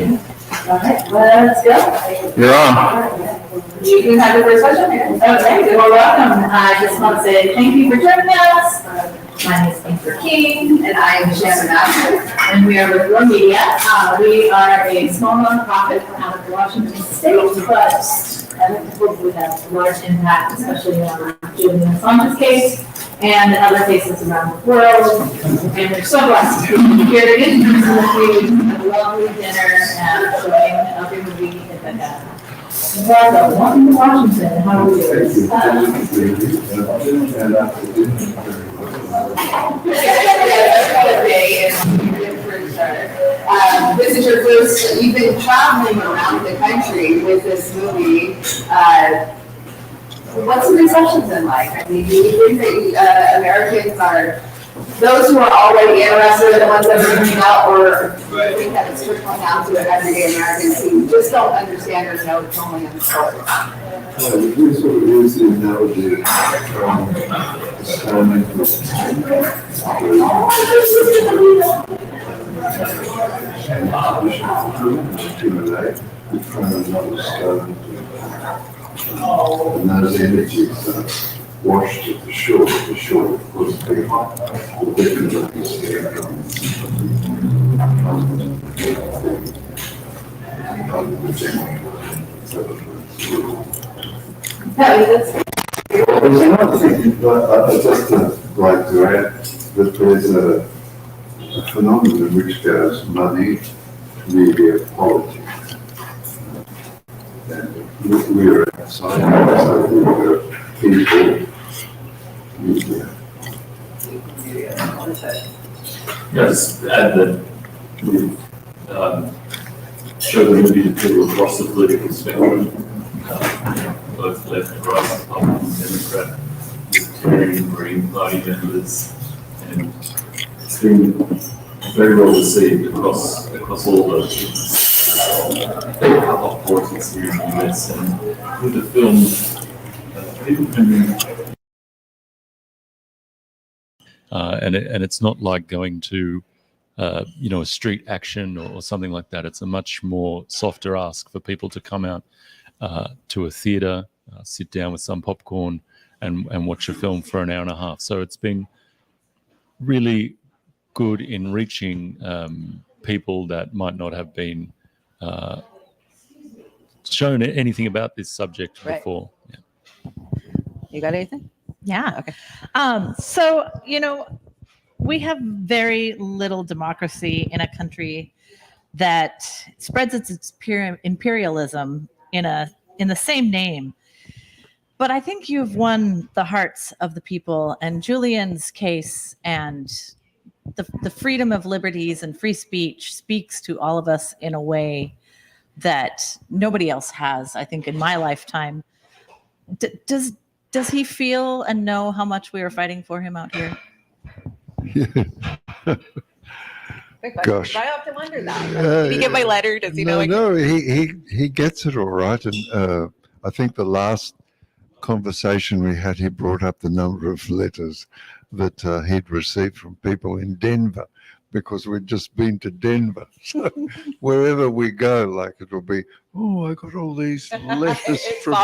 All right, let's go. You're on. You can have the first question. Okay, well, welcome. I just want to say thank you for joining us. My name is Anchor King, and I am Chanda, and we are with One Media. We are a small nonprofit out of Washington State, but hopefully have large impact, especially on Julian Assange's case and other cases around the world. And we're so blessed to be here in person with you, have a lovely dinner, and showing a movie in the welcome to Washington. How are you? This is your first, you've been traveling around the country with this movie. What's the reception been like? I mean, do you think that Americans are, those who are already interested, the ones that are reaching out, or do you think that it's trickling down to everyday Americans who just don't understand or know it's only in the story? This sort of is the analogy and those energies are washed at the shore. The shore, of course, the victim of this There's another thing I'd just like to add, that there's a phenomenon which goes money, media, politics. And we're outside, so we're people, media. Just add that we show the movie to people across the political spectrum, both left and right, Republican, Democrat, Libertarian, Green Party members, and it's been very well received across all the hot politics here in the US. And with the film, people can. And it's not like going to, a street action or something like that. It's a much more softer ask for people to come out to a theatre, sit down with some popcorn, and watch a film for an hour and a half. So it's been really good in reaching people that might not have been shown anything about this subject before. Yeah. You got anything? Yeah. Okay. So, we have very little democracy in a country that spreads its imperialism in the same name. But I think you've won the hearts of the people, and Julian's case and the freedom of liberties and free speech speaks to all of us in a way that nobody else has, I think, in my lifetime. Does he feel and know how much we are fighting for him out here? Gosh. I often wonder that. Did he get my letter? Does he know? No, he gets it all right. And I think the last conversation we had, he brought up the number of letters that he'd received from people in Denver, because we'd just been to Denver. So wherever we go, like it'll be, oh, I got all these letters from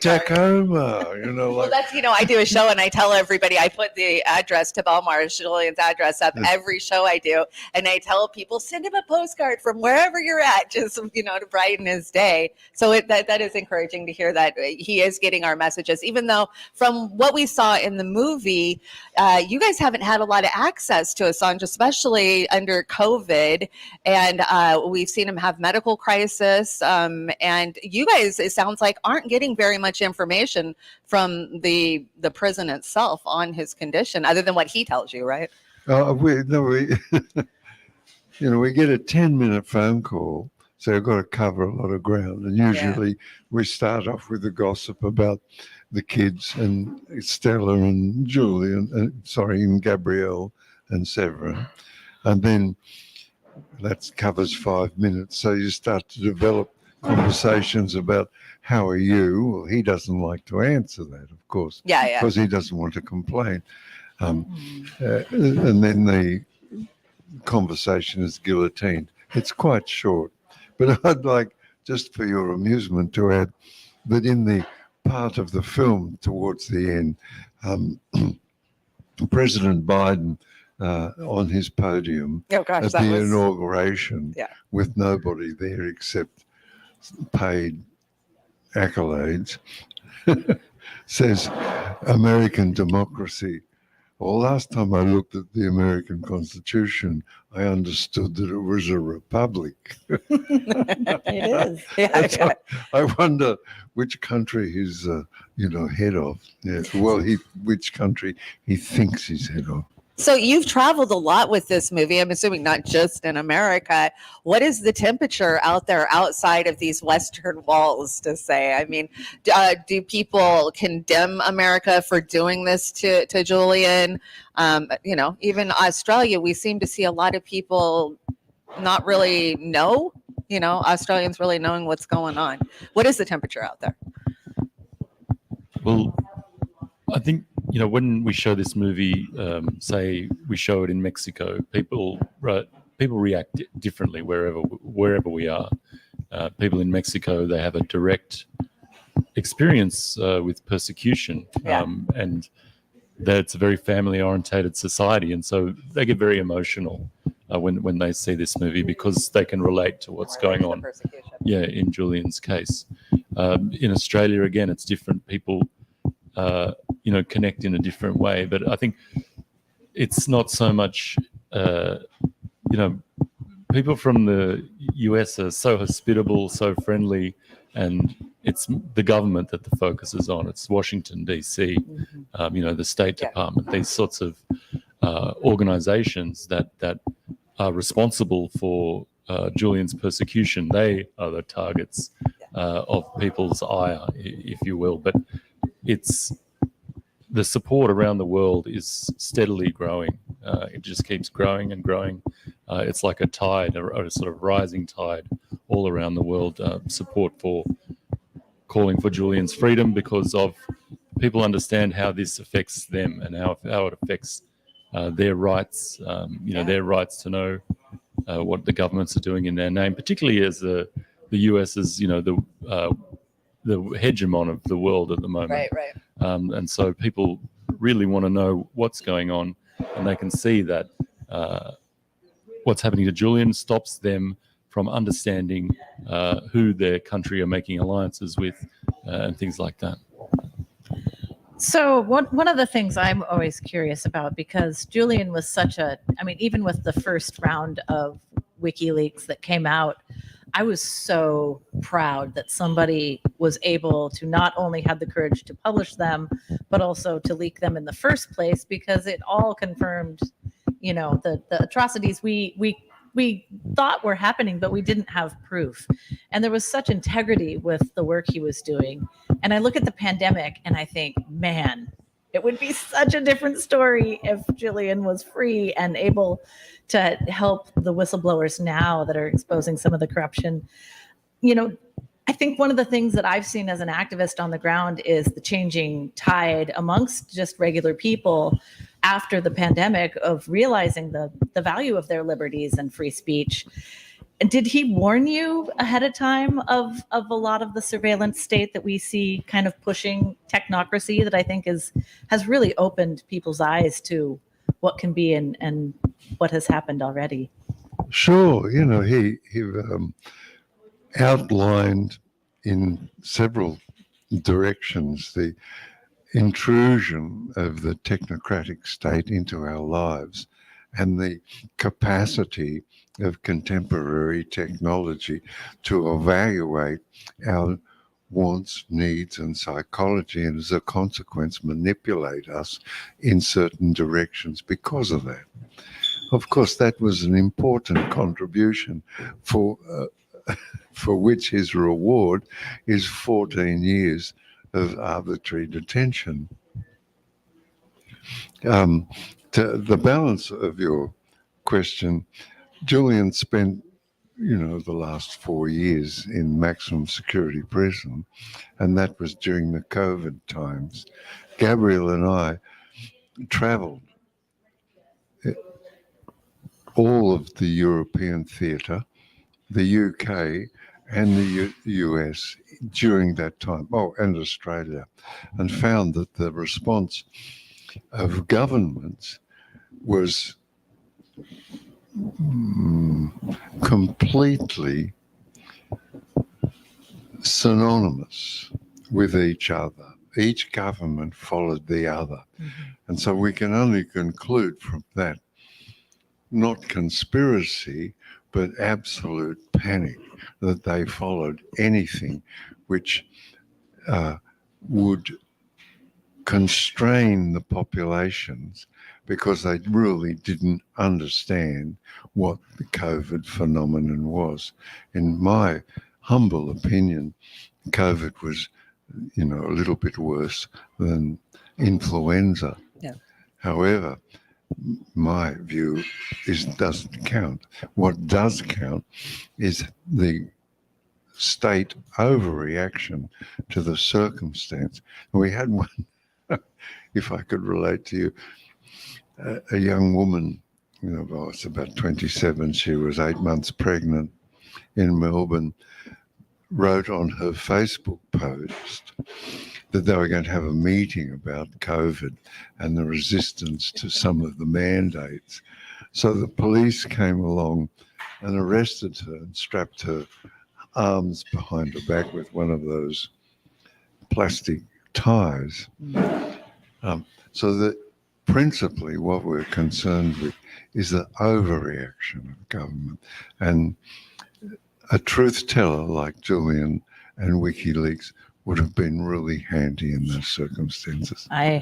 Tacoma, Well, that's, I do a show and I tell everybody, I put the address to Belmarsh, Julian's address up every show I do. And I tell people, send him a postcard from wherever you're at, just, to brighten his day. So that is encouraging to hear that he is getting our messages, even though from what we saw in the movie, you guys haven't had a lot of access to Assange, especially under COVID. And we've seen him have medical crisis. And you guys, it sounds like, aren't getting very much information from the prison itself on his condition, other than what he tells you, right? We get a 10-minute phone call, so I've got to cover a lot of ground. And usually we start off with the gossip about the kids and Stella and Julian, and Gabriel and Severin. And then that covers 5 minutes. So you start to develop conversations about how are you? Well, he doesn't like to answer that, of course. Yeah. Because he doesn't want to complain. And then the conversation is guillotined. It's quite short. But I'd like, just for your amusement, to add that in the part of the film towards the end, President Biden on his podium Oh gosh, at that the was inauguration, yeah. with nobody there except paid accolades, says American democracy. Well, last time I looked at the American Constitution, I understood that it was a republic. It is. Yeah, So I wonder which country he's, head of. Yeah. Well, which country he thinks he's head of. So you've traveled a lot with this movie. I'm assuming not just in America. What is the temperature out there outside of these Western walls, to say? I mean, do people condemn America for doing this to Julian? Even Australia, we seem to see a lot of people not really know, Australians really knowing what's going on. What is the temperature out there? Well, I think, when we show this movie, say we show it in Mexico, people react differently wherever we are. People in Mexico, they have a direct experience with persecution, and that it's a very family-orientated society, and so they get very emotional when they see this movie because they can relate to what's going on. Yeah, in Julian's case. In Australia, again, it's different. People connect in a different way. But I think it's not so much, people from the US are so hospitable, so friendly, and it's the government that the focus is on. It's Washington, D.C., the State Department, these sorts of organizations that are responsible for Julian's persecution. They are the targets of people's ire, if you will. But it's the support around the world is steadily growing. It just keeps growing and growing. It's like a tide, a sort of rising tide all around the world. Support for calling for Julian's freedom because of people understand how this affects them and how it affects their rights. Their rights to know what the governments are doing in their name, particularly as the US is, the hegemon of the world at the moment. Right. And so people really want to know what's going on, and they can see that what's happening to Julian stops them from understanding who their country are making alliances with and things like that. So one of the things I'm always curious about, because Julian was even with the first round of WikiLeaks that came out, I was so proud that somebody was able to not only have the courage to publish them, but also to leak them in the first place, because it all confirmed, the atrocities we thought were happening, but we didn't have proof. And there was such integrity with the work he was doing. And I look at the pandemic and I think, man, it would be such a different story if Julian was free and able to help the whistleblowers now that are exposing some of the corruption. I think one of the things that I've seen as an activist on the ground is the changing tide amongst just regular people after the pandemic of realizing the value of their liberties and free speech. And did he warn you ahead of time of a lot of the surveillance state that we see kind of pushing technocracy that I think has really opened people's eyes to what can be and what has happened already? Sure. He outlined in several directions the intrusion of the technocratic state into our lives and the capacity of contemporary technology to evaluate our wants, needs, and psychology, and as a consequence manipulate us in certain directions because of that. Of course, that was an important contribution for which his reward is 14 years of arbitrary detention. To the balance of your question, Julian spent, the last 4 years in maximum security prison, and that was during the COVID times. Gabriel and I traveled all of the European theatre the UK and the US during that time, and Australia, and found that the response of governments was completely synonymous with each other. Each government followed the other. And so we can only conclude from that, not conspiracy, but absolute panic, that they followed anything which would constrain the populations, because they really didn't understand what the COVID phenomenon was. In my humble opinion, COVID was, a little bit worse than influenza. Yeah. However, my view is it doesn't count. What does count is the state overreaction to the circumstance. We had one, if I could relate to you, a young woman, it's about 27, she was 8 months pregnant in Melbourne, wrote on her Facebook post that they were going to have a meeting about COVID and the resistance to some of the mandates. So the police came along and arrested her and strapped her arms behind her back with one of those plastic ties. So that principally what we're concerned with is the overreaction of government. And a truth teller like Julian and WikiLeaks would have been really handy in those circumstances. I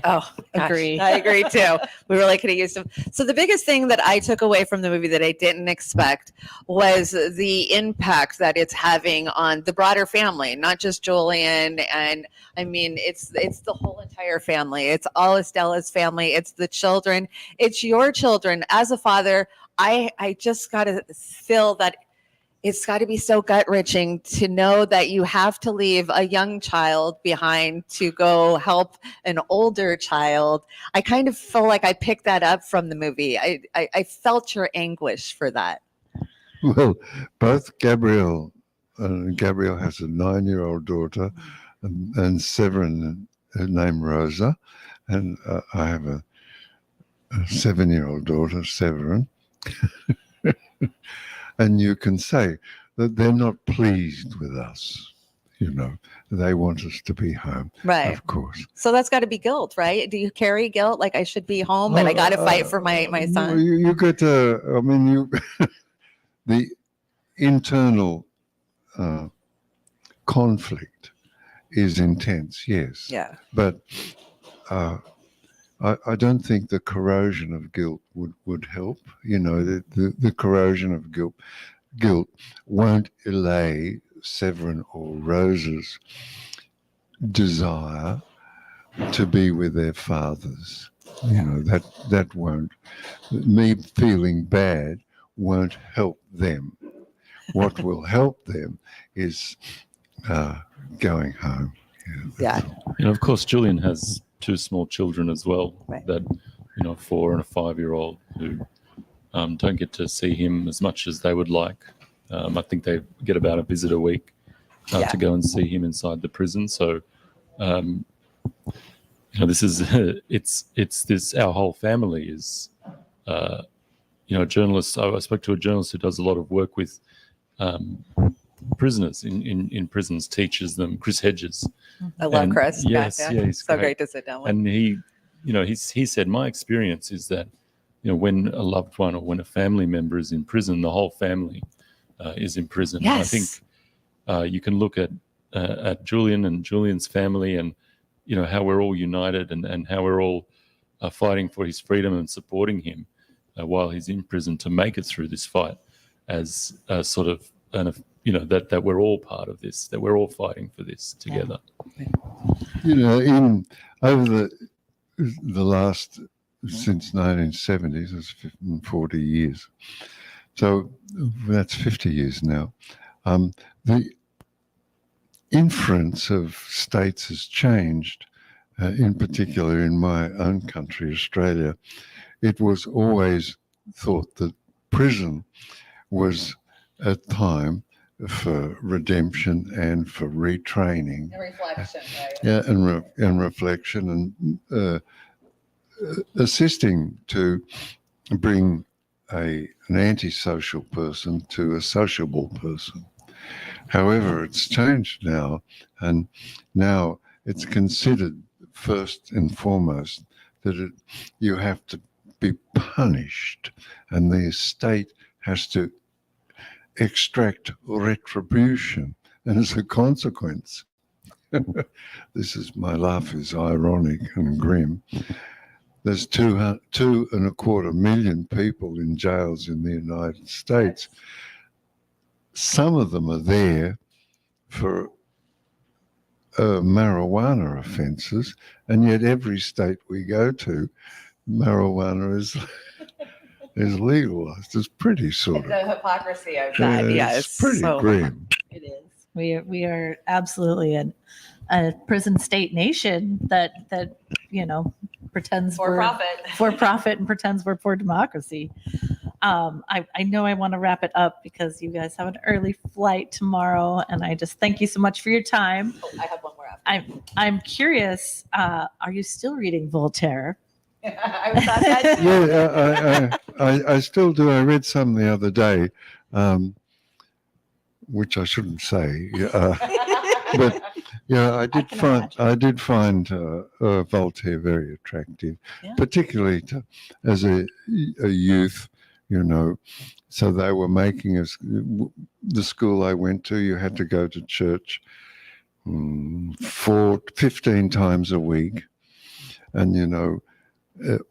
agree. I agree too. We really could have used them. So the biggest thing that I took away from the movie that I didn't expect was the impact that it's having on the broader family, not just Julian. And I mean, it's the whole entire family. It's all Estella's family. It's the children. It's your children. As a father, I just got to feel that it's got to be so gut-wrenching to know that you have to leave a young child behind to go help an older child. I kind of feel like I picked that up from the movie. I felt your anguish for that. Well, both Gabriel has a 9-year-old daughter, and Severin, named Rosa, and I have a 7-year-old daughter, Severin. And you can say that they're not pleased with us. They want us to be home, Right. of course. So that's got to be guilt, right? Do you carry guilt? Like I should be home and I got to fight for my son? You get the internal conflict is intense, yes. Yeah. But I don't think the corrosion of guilt would help. The corrosion of guilt won't allay Severin or Rosa's desire to be with their fathers. That won't. Me feeling bad won't help them. What will help them is going home. Yeah. And of course, Julian has 2 small children as well, right. that, a 4 and a 5-year-old who don't get to see him as much as they would like. I think they get about a visit a week to go and see him inside the prison. So, this is, it's this, our whole family is, a journalist. I spoke to a journalist who does a lot of work with prisoners in prisons, teaches them, Chris Hedges. I love Chris. Yes, yeah. he's so great to sit down with. And he said, my experience is that, when a loved one or when a family member is in prison, the whole family is in prison. Yes. I think you can look at Julian and Julian's family and, how we're all united and how we're all fighting for his freedom and supporting him while he's in prison to make it through this fight as sort of that we're all part of this, that we're all fighting for this together. Over the last, since 1970s, it's 40 years. So that's 50 years now. The inference of states has changed, in particular in my own country, Australia. It was always thought that prison was a time for redemption and for retraining. Reflection, right? Yeah, and reflection and assisting to bring an antisocial person to a sociable person. However, it's changed now, and now it's considered first and foremost that you have to be punished, and the state has to extract retribution, and as a consequence, my laugh is ironic and grim. There's 2.25 million people in jails in the United States. Some of them are there for marijuana offences, and yet every state we go to, marijuana is legalised. It's pretty sort of. The hypocrisy of that, yes. It's pretty grim. It is. We are absolutely a prison state nation that pretends For profit and pretends we're for democracy. I know I want to wrap it up because you guys have an early flight tomorrow, and I just thank you so much for your time. Oh, I have one more after. I'm curious. Are you still reading Voltaire? I was at that. Yeah, I still do. I read some the other day, which I shouldn't say, but yeah, I did find Voltaire very attractive, particularly as a youth. So they were making us. The school I went to, you had to go to church 15 times a week, and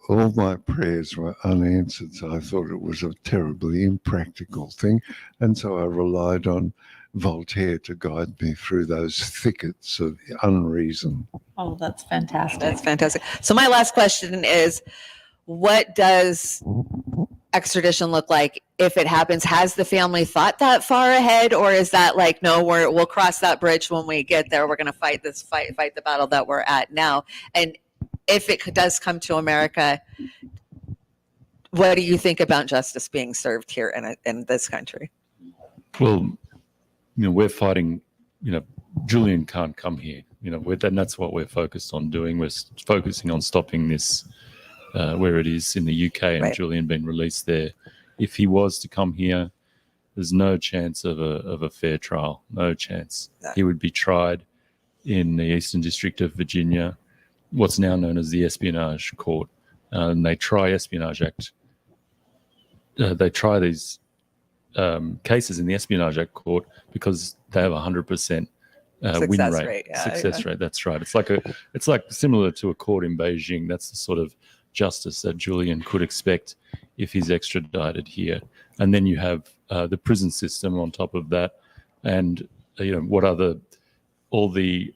all my prayers were unanswered. So I thought it was a terribly impractical thing, and so I relied on Voltaire to guide me through those thickets of unreason. Oh, that's fantastic. That's fantastic. So my last question is, what does extradition look like if it happens? Has the family thought that far ahead, or is that like, no, we'll cross that bridge when we get there? We're going to fight the battle that we're at now. And if it does come to America, what do you think about justice being served here in this country? Well, we're fighting. Julian can't come here. And that's what we're focused on doing. We're focusing on stopping this where it is in the UK, and Right. Julian being released there. If he was to come here, there's no chance of a fair trial. No chance. No. He would be tried in the Eastern District of Virginia, what's now known as the Espionage Court, and they try Espionage Act. They try these cases in the Espionage Act court because they have 100% win Success rate. rate, yeah, Success yeah. rate. That's right. It's like similar to a court in Beijing. That's the sort of justice that Julian could expect if he's extradited here. And then you have the prison system on top of that, and what are all the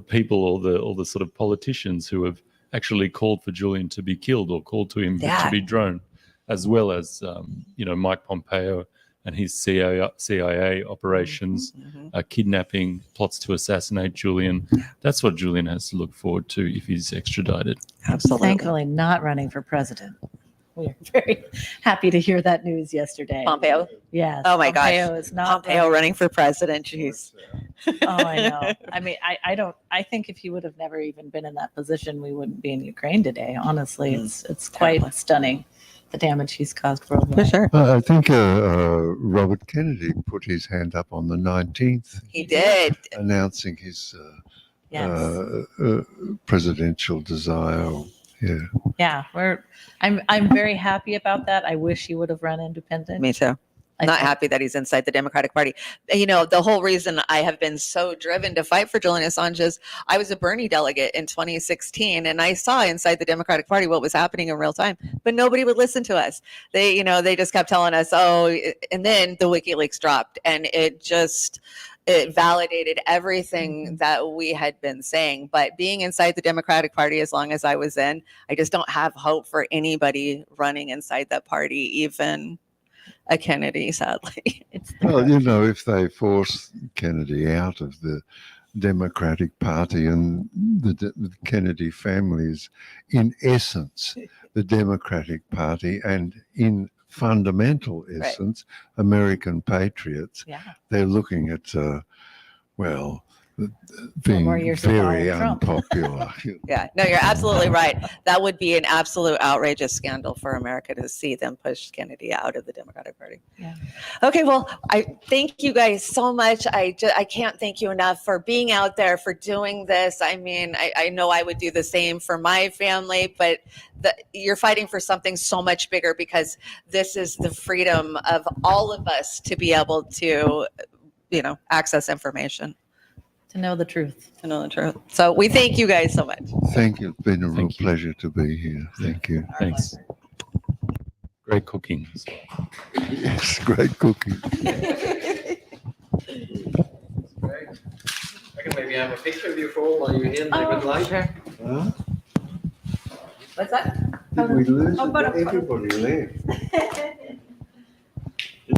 people, all the sort of politicians who have actually called for Julian to be killed or called to him to be drawn, as well as Mike Pompeo and his CIA operations, kidnapping, plots to assassinate Julian. That's what Julian has to look forward to if he's extradited. Absolutely. Thankfully, not running for president. We are very happy to hear that news yesterday. Pompeo. Yes. Oh my Pompeo gosh. is not Pompeo running for president. Jeez. Oh, I know. I mean, I think if he would have never even been in that position, we wouldn't be in Ukraine today. Honestly, it's quite stunning, the damage he's caused worldwide. For sure. I think Robert Kennedy put his hand up on the 19th, He did. announcing his Yes. presidential desire. Yeah. Yeah, I'm very happy about that. I wish he would have run independent. Me too. I Not think- happy that he's inside the Democratic Party. The whole reason I have been so driven to fight for Julian Assange is I was a Bernie delegate in 2016, and I saw inside the Democratic Party what was happening in real time, but nobody would listen to us. They just kept telling us, and then the WikiLeaks dropped, and it validated everything that we had been saying. But being inside the Democratic Party, as long as I was in, I just don't have hope for anybody running inside that party, even a Kennedy, sadly. Well, if they force Kennedy out of the Democratic Party, and the Kennedy family is, in essence, the Democratic Party, and in fundamental essence, American patriots, Yeah. they're looking at, being more years of very Donald Trump. unpopular. Yeah, no, you're absolutely right. That would be an absolute outrageous scandal for America to see them push Kennedy out of the Democratic Party. Yeah. Okay, well, I thank you guys so much. I can't thank you enough for being out there, for doing this. I mean, I know I would do the same for my family, but you're fighting for something so much bigger, because this is the freedom of all of us to be able to, access information. To know the truth. To know the truth. So we thank you guys so much. Thank you. It's been a real Thank you. pleasure to be here. Thank you. Thanks. Great cooking. Yes, great cooking. I can maybe have a picture of you all while you're here, David Light. Sure. Huh? What's that? Did we lose Oh, it? but- Everybody left. Did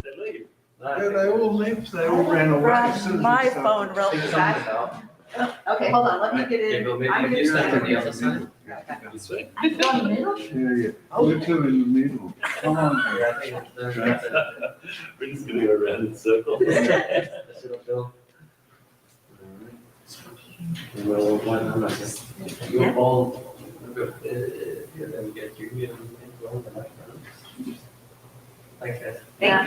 they leave? Yeah, they all left. They all ran away. as soon as we My started. phone real fast. Okay, hold on, let me get Maybe in. maybe I'm you gonna- stand on the other side. This way? I'm going in the middle? Yeah, yeah. We're two in the middle. Come on. Yeah, I think there's a We're just gonna go around in circles. little bill. Well, why not? Just you all. Here, then we get Julian and John in the background. Like that. Thank